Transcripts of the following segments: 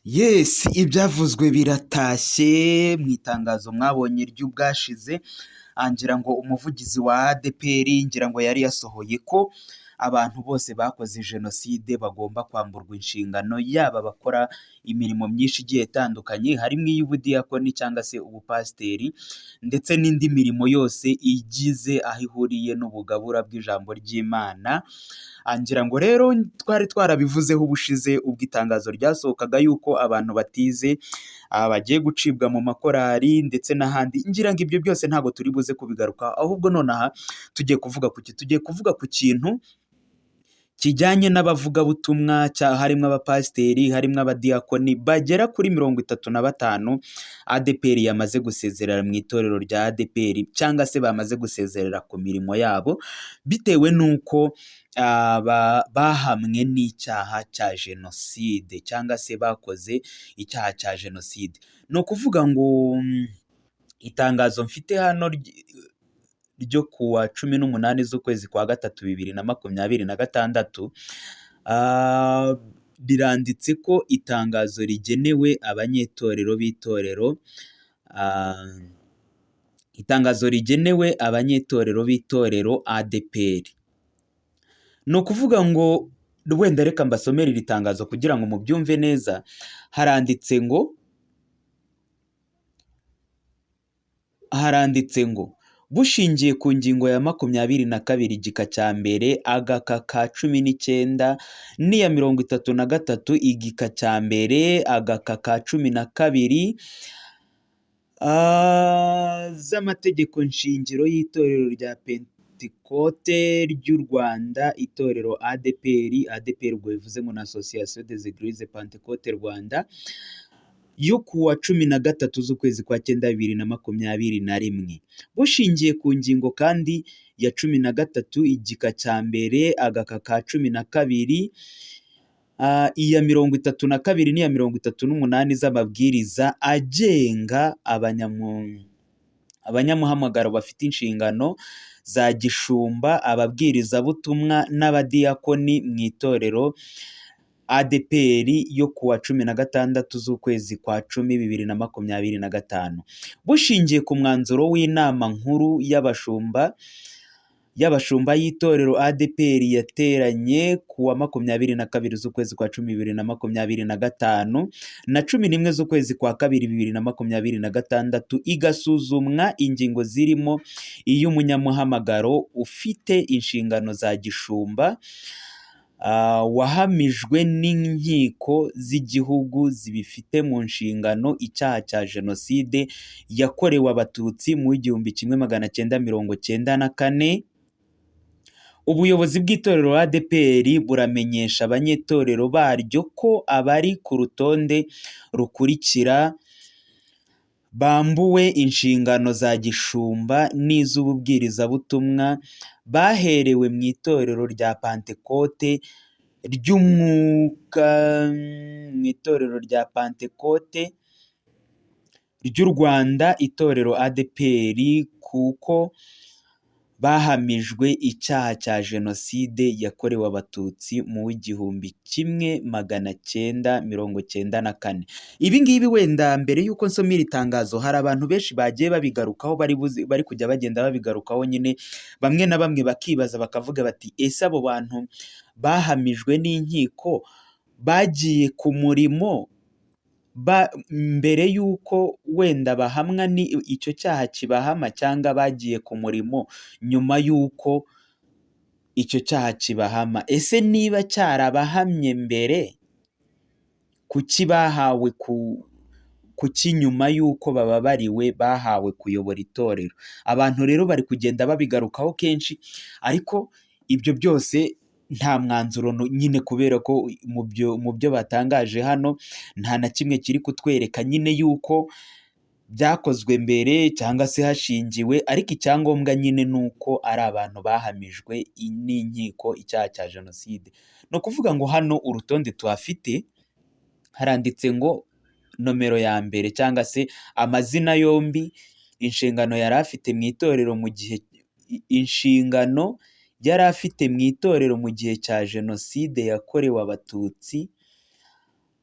Yes, ibyavuzwe biratashye mu itangazo mwabonye ry'ubwashize, ngira ngo umuvugizi wa ADEPR ngira ngo yari yasohoye ko abantu bose bakoze jenoside bagomba kwamburwa inshingano, yaba abakora imirimo myinshi igiye itandukanye, harimo iy'ubudiyakoni cyangwa se ubupasiteri ndetse n'indi mirimo yose igize aho ihuriye n'ubugabura bw'ijambo ry'Imana. Ngira ngo rero twari twarabivuzeho ubushize ubwo itangazo ryasohokaga yuko abantu batize bagiye gucibwa mu makorari ndetse n'ahandi. Ngira ngo ibyo byose ntabwo turi buze kubigaruka, ahubwo nonaha tugiye kuvuga ku tugiye kuvuga ku kintu kijyanye n'abavugabutumwa, harimo abapasiteri, harimo abadiyakoni bagera kuri 35 ADEPR yamaze gusezerera mu itorero rya ADEPR, cyangwa se bamaze gusezerera ku mirimo yabo bitewe n'uko bahamwe n'icyaha cya jenoside cyangwa se bakoze icyaha cya jenoside. Ni ukuvuga ngo itangazo mfite hano ryo kuwa 18 z'ukwezi kwa gatatu 2026 riranditse ko itangazo rigenewe abanyetorero b'itorero itangazo rigenewe abanyetorero b'itorero ADEPR. Ni ukuvuga ngo wenda reka mbasomere iri tangazo kugira ngo mubyumve neza. Haranditse ngo bushingiye ku ngingo ya 22 igika cya mbere agaka ka 19 n'iya 33 igika cya mbere agaka ka 12 z'amategeko nshingiro y'itorero rya Pentecote ry'u Rwanda, itorero ADEPR ubwo bivuze ngo na Association des Eglises Pentecote Rwanda, yo kuwa 13 z'ukwezi kwa 9 2021, bushingiye ku ngingo kandi ya 13 igika cya mbere agaka ka 12 iya 32 n'iya 38 z'amabwiriza agenga abanyamuhamagaro bafite inshingano za gishumba, ababwirizabutumwa n'abadiyakoni mu itorero ADEPR yo kuwa 16 z'ukwezi kwa 10 2025, bushingiye ku mwanzuro w'inama nkuru y'abashumba y'itorero ADEPR yateranye kuwa 22 z'ukwezi kwa 10 2025 na 11 z'ukwezi kwa 2 2026, igasuzumwa ingingo zirimo iy'umunyamuhamagaro ufite inshingano za gishumba wahamijwe n'inkiko z'igihugu zibifite mu nshingano icyaha cya jenoside yakorewe abatutsi mu 1994. Ubuyobozi bw'itorero ADEPR buramenyesha abanyetorero baryo ko abari ku rutonde rukurikira bambuwe inshingano za gishumba n'iz'ububwirizabutumwa baherewe mu itorero rya Pentecote ry'umwuka, mu itorero rya Pentecote ry'u Rwanda, itorero ADEPR, kuko bahamijwe icyaha cya jenoside yakorewe abatutsi mu 1994. Ibi ngibi wenda mbere y'uko nsoma iri tangazo, hari abantu benshi bagiye babigarukaho, bari kujya bagenda babigarukaho nyine, bamwe na bamwe bakibaza bakavuga bati ese abo bantu bahamijwe n'inkiko bagiye ku murimo mbere y'uko wenda bahamwa ni icyo cyaha kibahama, cyangwa bagiye ku murimo nyuma y'uko icyo cyaha kibahama? Ese niba cyarabahamye mbere, kuki bahawe kuki nyuma y'uko bababariwe bahawe kuyobora itorero? Abantu rero bari kugenda babigarukaho kenshi, ariko ibyo byose nta mwanzuro nyine, kubera ko mu byo batangaje hano nta na kimwe kiri kutwereka nyine yuko byakozwe mbere cyangwa se hashingiwe, ariko icyangombwa nyine ni uko ari abantu bahamijwe n'inkiko icyaha cya jenoside. Ni ukuvuga ngo hano urutonde tuhafite haranditse ngo nomero ya mbere, cyangwa se amazina yombi, inshingano yari afite mu itorero mu gihe cya jenoside yakorewe abatutsi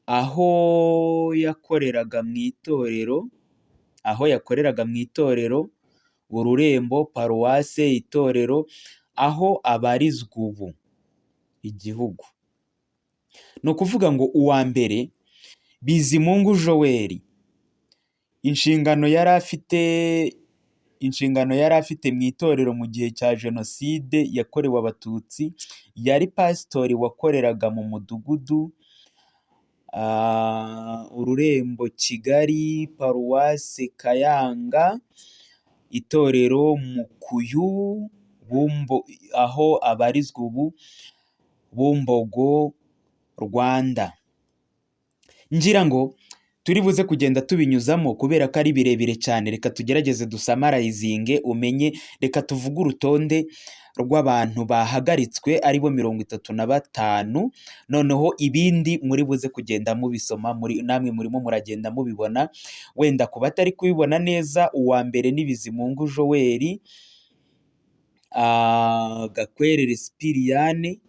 aho yakoreraga mu itorero, ururembo, paruwase, itorero, aho abarizwa ubu igihugu. Ni ukuvuga ngo uwa mbere Bizimungu Joel, inshingano yari afite mu itorero mu gihe cya Jenoside yakorewe Abatutsi, yari pasitori wakoreraga mu mudugudu, ururembo Kigali, paruwase Kayanga, itorero Mukuyu, aho abarizwa ubu Bumbogo, Rwanda. Ngira ngo turi buze kugenda tubinyuzamo kubera ko ari birebire cyane, reka tugerageze dusamarayizinge umenye. Reka tuvuge urutonde rw'abantu bahagaritswe aribo 35, noneho ibindi muri buze kugenda mubisoma, namwe murimo muragenda mubibona. Wenda ku batari kubibona neza, uwa mbere ni Bizimungu Joel, Gakwerere Sipiriyane,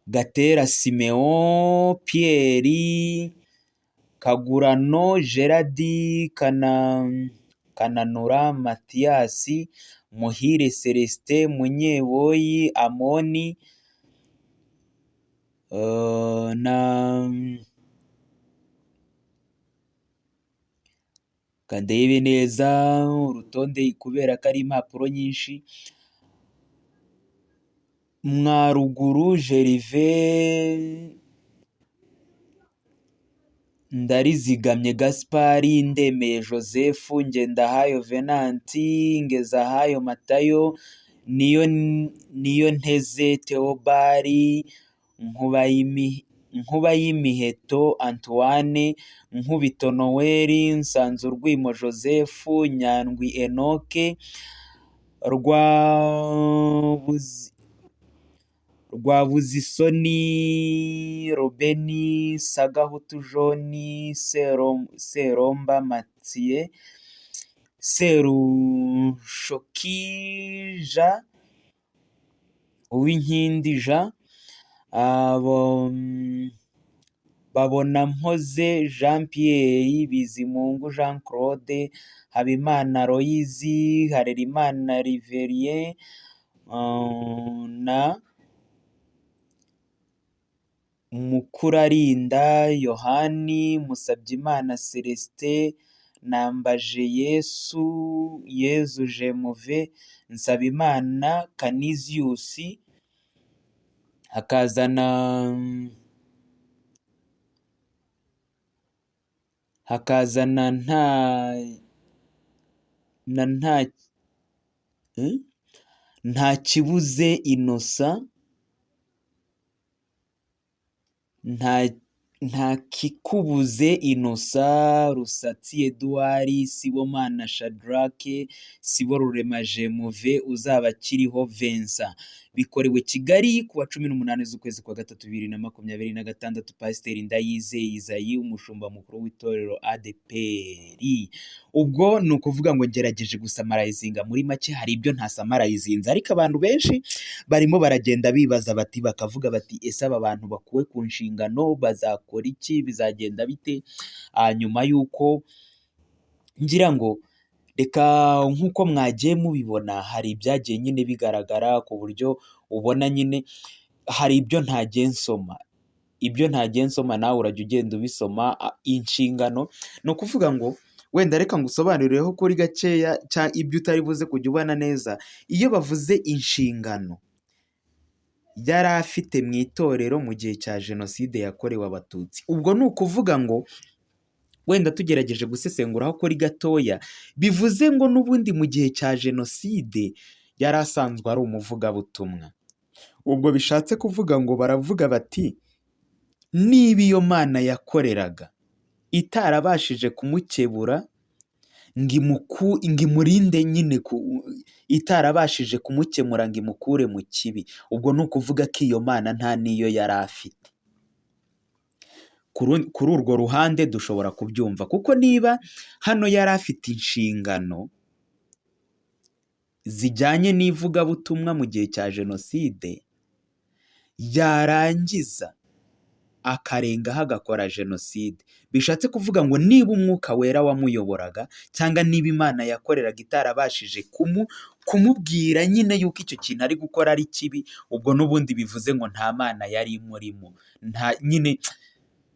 Gatera Simeon, Pierre, Kagurano Gerard, Kananura Mathias, Muhire Celestin, Munyeboyi Amoni, kandebe neza urutonde kubera ko ari impapuro nyinshi. Mwaruguru Gervais, Ndarizigamye Gaspari, Ndemeye Joseph, Ngendahayo Venanti, Ngezahayo Matayo, Niyo Nteze Theobari, Nkubayimiheto Antoine, Nkubito Noel, Nsanzurwimo Joseph, Nyandwi Enoke, Rwabuzisoni Robeni, Sagahutu Joni, Seromba Mathieu, Serushoki Jean, Uwinkindi Jean, Babonampoze Jean Pierre, Bizimungu Jean Claude, Habimana Loyizi, Harerimana Riverien, na Mukurarinda Yohani, Musabyimana Celestin, Nambaje Yesu, Yezu Jemuve, Nsabimana Canisius, hakazana nta kibuze Innocent, nta kikubuze Innocent, Rusatsi Edouard, Sibomana Shadrake, Siborurema Jemuve, uzaba akiriho Vincent. Bikorewe Kigali kuwa 18 z'ukwezi kwa gatatu 2026, Pasiteri Ndayizeye Isayi, umushumba mukuru w'itorero ADPR. Ubwo ni ukuvuga ngo ngerageje gusamarayizinga muri make, hari ibyo ntasamarayizinze, ariko abantu benshi barimo baragenda bibaza bati, bakavuga bati ese aba bantu bakuwe ku nshingano bazakora iki, bizagenda bite? Nyuma y'uko ngira ngo reka nk'uko mwagiye mubibona, hari ibyagiye nyine bigaragara ku buryo ubona nyine hari ibyo ntagiye nsoma, nawe urajya ugenda ubisoma. Inshingano ni ukuvuga ngo wenda reka ngusobanurireho kuri gakeya ibyo utari buze kujya ubona neza. Iyo bavuze inshingano yari afite mu itorero mu gihe cya Jenoside yakorewe Abatutsi, ubwo ni ukuvuga ngo wenda tugerageje gusesenguraho kuri gatoya, bivuze ngo n'ubundi mu gihe cya Jenoside yari asanzwe ari umuvugabutumwa. Ubwo bishatse kuvuga ngo baravuga bati, niba iyo Mana yakoreraga itarabashije kumukebura ngo imurinde nyine, itarabashije kumukemura ngo imukure mu kibi, ubwo ni ukuvuga ko iyo Mana nta niyo yari afite. Kuri urwo ruhande dushobora kubyumva, kuko niba hano yari afite inshingano zijyanye n'ivugabutumwa mu gihe cya Jenoside, yarangiza akarengaho agakora jenoside. Bishatse kuvuga ngo niba umwuka wera wamuyoboraga cyangwa niba Imana yakoreraga itarabashije kumubwira nyine yuko icyo kintu ari gukora ari kibi, ubwo n'ubundi bivuze ngo nta Mana yari imurimo. Nta nyine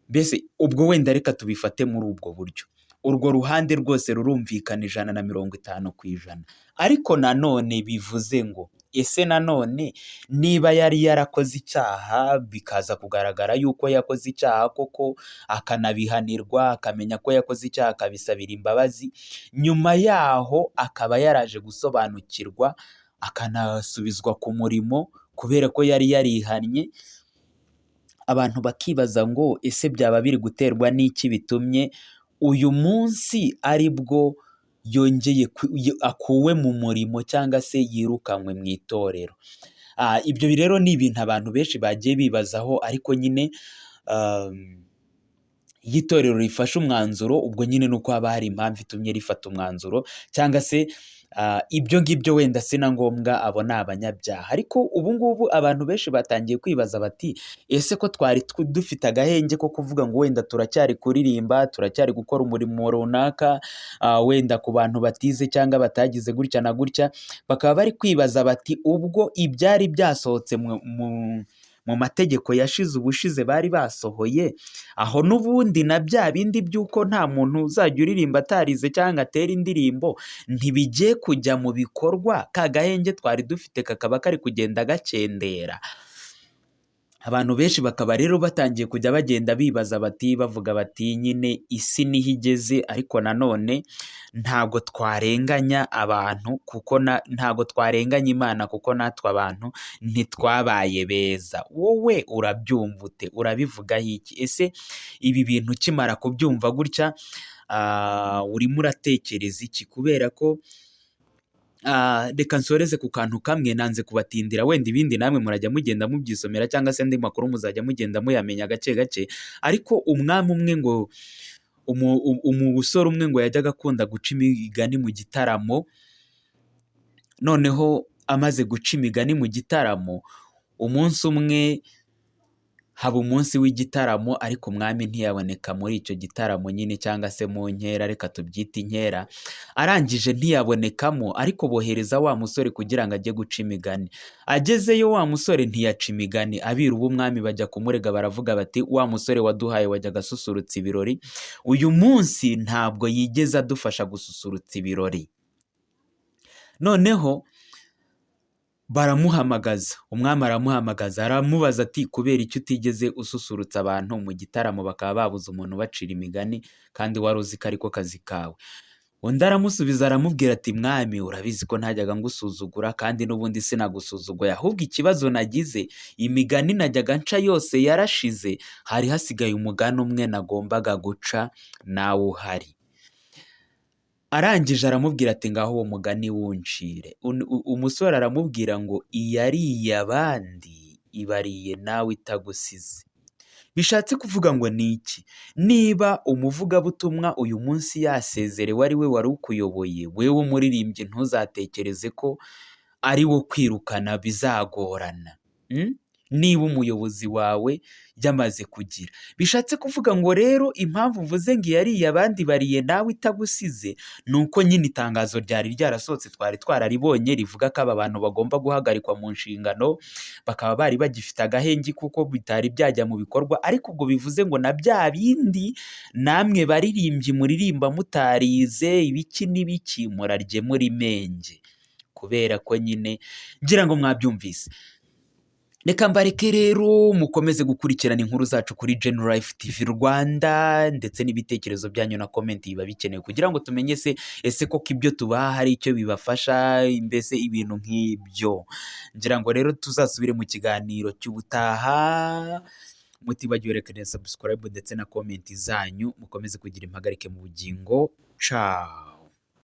mbese ubwo wenda reka tubifate muri ubwo buryo. Urwo ruhande rwose rurumvikana 150%. Ariko nanone bivuze ngo ese nanone niba yari yarakoze icyaha bikaza kugaragara yuko yakoze icyaha koko, akanabihanirwa, akamenya ko yakoze icyaha, akabisabira imbabazi, nyuma yaho akaba yaraje gusobanukirwa akanasubizwa ku murimo kubera ko yari yarihannye, abantu bakibaza ngo ese byaba biri guterwa n'iki bitumye uyu munsi ari bwo yongeye akuwe mu murimo cyangwa se yirukanywe mu itorero. Ibyo rero ni ibintu abantu benshi bagiye bibazaho, ariko nyine iyo itorero rifashe umwanzuro, ubwo nyine nuko haba hari impamvu itumye rifata umwanzuro, cyangwa se ibyo ngibyo wenda si na ngombwa, abo ni abanyabyaha. Ariko ubu ngubu abantu benshi batangiye kwibaza bati ese ko twari dufite agahenge ko kuvuga ngo wenda turacyari kuririmba, turacyari gukora umurimo runaka, wenda ku bantu batize cyangwa batagize gutya na gutya, bakaba bari kwibaza bati ubwo ibyari byasohotse mu mategeko yashize ubushize bari basohoye, aho n'ubundi na bya bindi by'uko nta muntu uzajya uririmba atarize cyangwa atera indirimbo ntibigiye kujya mu bikorwa, ka gahenge twari dufite kakaba kari kugenda gakendera. Abantu benshi bakaba rero batangiye kujya bagenda bibaza bati, bavuga bati nyine isi niho igeze, ariko nanone ntabwo twarenganya abantu kuko ntabwo twarenganya Imana kuko natwe abantu ntitwabaye beza. Wowe urabyumva ute? Urabivugaho iki? Ese ibi bintu ukimara kubyumva gutya urimo uratekereza iki? Kubera ko reka nsoreze ku kantu kamwe, nanze kubatindira, wenda ibindi namwe murajya mugenda mubyisomera cyangwa se andi makuru muzajya mugenda muyamenya gake gake. Ariko umwami umwe ngo umusore umwe ngo yajyaga akunda guca imigani mu gitaramo, noneho amaze guca imigani mu gitaramo, umunsi umwe haba umunsi w'igitaramo, ariko umwami ntiyaboneka muri icyo gitaramo nyine, cyangwa se mu nkera, reka tubyite inkera. Arangije ntiyabonekamo, ariko bohereza wa musore kugira ngo ajye guca imigani. Agezeyo wa musore ntiyaca imigani. Abiru b'umwami bajya kumurega, baravuga bati wa musore waduhaye wajyaga asusurutsa ibirori, uyu munsi ntabwo yigeze adufasha gususurutsa ibirori. Noneho baramuhamagaza, umwami aramuhamagaza, aramubaza ati kubera icyo utigeze ususurutsa abantu mu gitaramo, bakaba babuze umuntu bacira imigani kandi wari uzi ko ariko kazi kawe. Undi aramusubiza aramubwira ati mwami, urabizi ko ntajyaga ngusuzugura kandi n'ubundi sinagusuzuguye, ahubwo ikibazo nagize, imigani najyaga nca yose yarashize, hari hasigaye umugani umwe nagombaga guca, nawe uhari. Arangije aramubwira ati ngaho uwo mugani wuncire. Umusore aramubwira ngo iyariye abandi ibariye nawe itagusize. Bishatse kuvuga ngo ni iki? Niba umuvugabutumwa uyu munsi yasezerewe ari we wari ukuyoboye, wewe umuririmbyi ntuzatekereze ko ari wo kwirukana bizagorana. Niba umuyobozi wawe yamaze kugira. Bishatse kuvuga ngo rero impamvu mvuze ngo iyariye abandi bariye nawe itagusize, ni uko nyine itangazo ryari ryarasohotse twari twararibonye rivuga ko aba bantu bagomba guhagarikwa mu nshingano, bakaba bari bagifite agahenge kuko bitari byajya mu bikorwa. Ariko ubwo bivuze ngo na bya bindi namwe baririmbyi muririmba mutarize ibiki n'ibiki, murarye muri menge, kubera ko nyine ngira ngo mwabyumvise. Reka mbareke rero mukomeze gukurikirana inkuru zacu kuri Genlife TV Rwanda, ndetse n'ibitekerezo byanyu na comment biba bikenewe kugira ngo tumenye ese koko ibyo tubaha hari icyo bibafasha, mbese ibintu nk'ibyo. Ngira ngo rero tuzasubire mu kiganiro cy'ubutaha, mutibagiwe reka subscribe ndetse na comment zanyu, mukomeze kugira impagarike mu bugingo. Ciao.